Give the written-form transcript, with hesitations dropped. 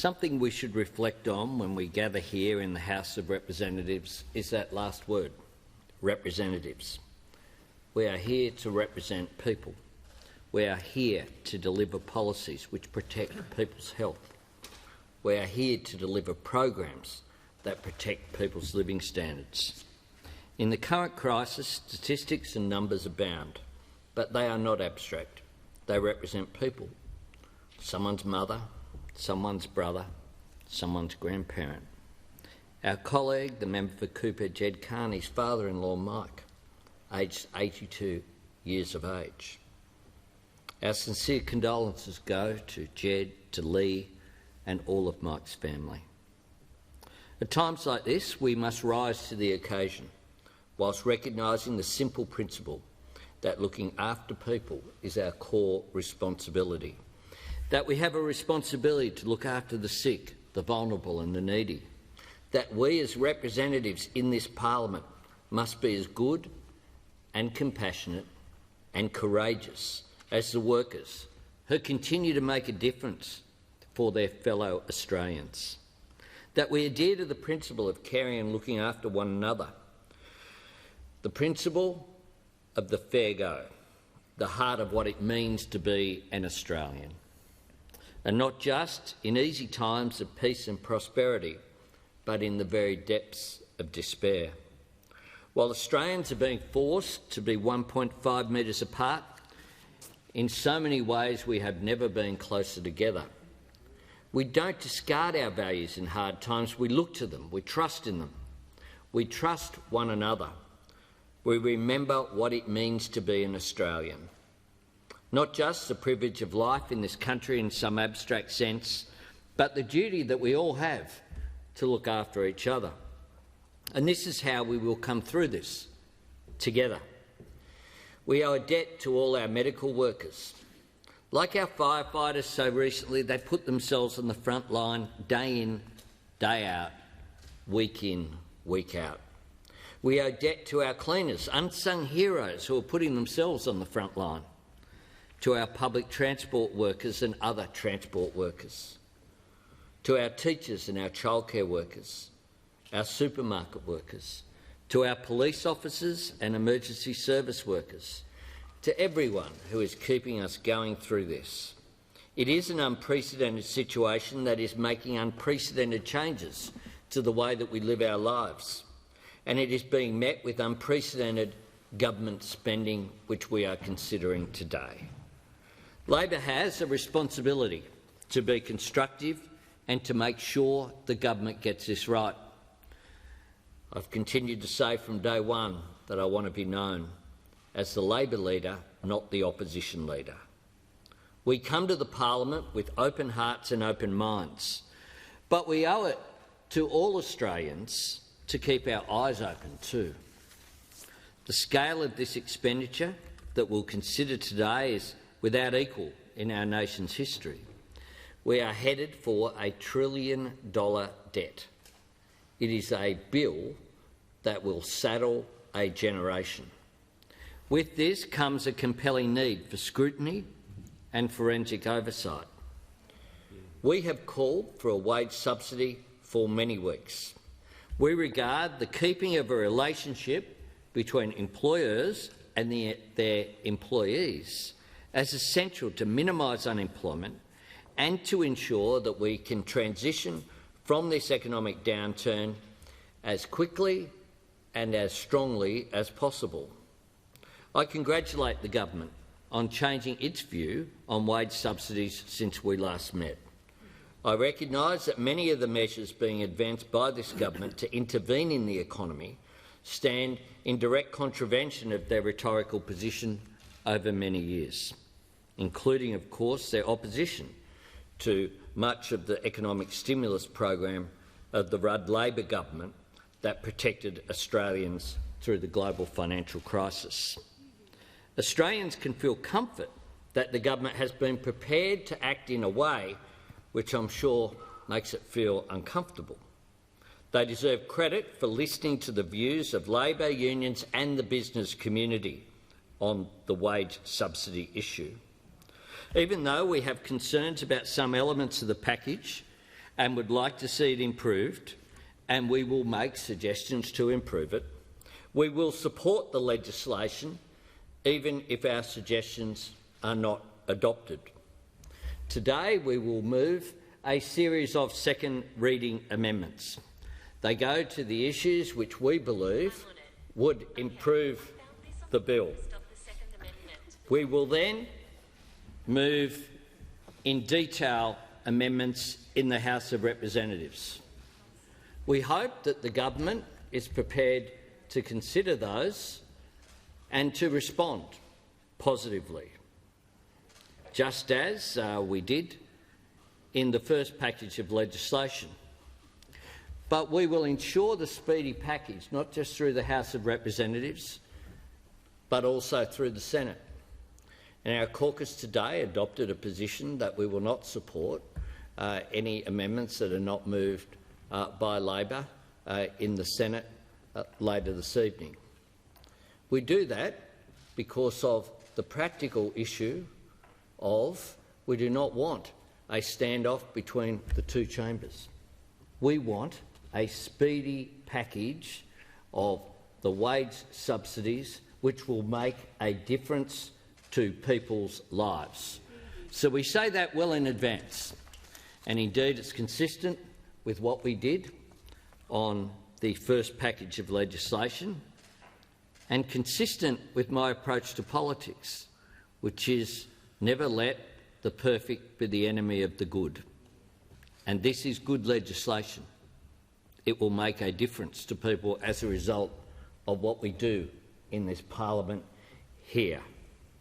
Something we should reflect on when we gather here in the House of Representatives is that last word, representatives. We are here to represent people. We are here to deliver policies which protect people's health. We are here to deliver programs that protect people's living standards. In the current crisis, statistics and numbers abound, but they are not abstract. They represent people. Someone's mother, someone's brother, someone's grandparent. Our colleague, the member for Cooper, Jed Carney's father-in-law, Mike, aged 82 years of age. Our sincere condolences go to Jed, to Lee and all of Mike's family. At times like this, we must rise to the occasion, whilst recognising the simple principle that looking after people is our core responsibility, that we have a responsibility to look after the sick, the vulnerable and the needy, that we as representatives in this parliament must be as good and compassionate and courageous as the workers who continue to make a difference for their fellow Australians, that we adhere to the principle of caring and looking after one another, the principle of the fair go, the heart of what it means to be an Australian, and not just in easy times of peace and prosperity, but in the very depths of despair. While Australians are being forced to be 1.5 metres apart, in so many ways we have never been closer together. We don't discard our values in hard times, we look to them, we trust in them. We trust one another. We remember what it means to be an Australian. Not just the privilege of life in this country in some abstract sense, but the duty that we all have to look after each other. And this is how we will come through this, together. We owe a debt to all our medical workers. Like our firefighters so recently, they put themselves on the front line day in, day out, week in, week out. We owe debt to our cleaners, unsung heroes who are putting themselves on the front line, to our public transport workers and other transport workers, to our teachers and our childcare workers, our supermarket workers, to our police officers and emergency service workers, to everyone who is keeping us going through this. It is an unprecedented situation that is making unprecedented changes to the way that we live our lives, and it is being met with unprecedented government spending, which we are considering today. Labor has a responsibility to be constructive and to make sure the government gets this right. I've continued to say from day one that I want to be known as the Labor leader, not the opposition leader. We come to the parliament with open hearts and open minds, but we owe it to all Australians to keep our eyes open too. The scale of this expenditure that we'll consider today is without equal in our nation's history. We are headed for $1 trillion debt. It is a bill that will saddle a generation. With this comes a compelling need for scrutiny and forensic oversight. We have called for a wage subsidy for many weeks. We regard the keeping of a relationship between employers and their employees as essential to minimise unemployment and to ensure that we can transition from this economic downturn as quickly and as strongly as possible. I congratulate the government on changing its view on wage subsidies since we last met. I recognise that many of the measures being advanced by this government to intervene in the economy stand in direct contravention of their rhetorical position over many years, including, of course, their opposition to much of the economic stimulus program of the Rudd Labor government that protected Australians through the global financial crisis. Australians can feel comfort that the government has been prepared to act in a way which I'm sure makes it feel uncomfortable. They deserve credit for listening to the views of Labor unions and the business community on the wage subsidy issue. Even though we have concerns about some elements of the package, and would like to see it improved, and we will make suggestions to improve it. We will support the legislation even if our suggestions are not adopted. Today we will move a series of second reading amendments. They go to the issues which we believe would improve the bill. We will then move in detail amendments in the House of Representatives. We hope that the government is prepared to consider those and to respond positively, just as we did in the first package of legislation. But we will ensure the speedy package, not just through the House of Representatives, but also through the Senate. And our caucus today adopted a position that we will not support any amendments that are not moved by Labor in the Senate later this evening. We do that because of the practical issue of we do not want a standoff between the two chambers. We want a speedy package of the wage subsidies which will make a difference to people's lives. So we say that well in advance, and indeed it's consistent with what we did on the first package of legislation and consistent with my approach to politics, which is never let the perfect be the enemy of the good. And this is good legislation. It will make a difference to people as a result of what we do in this parliament here.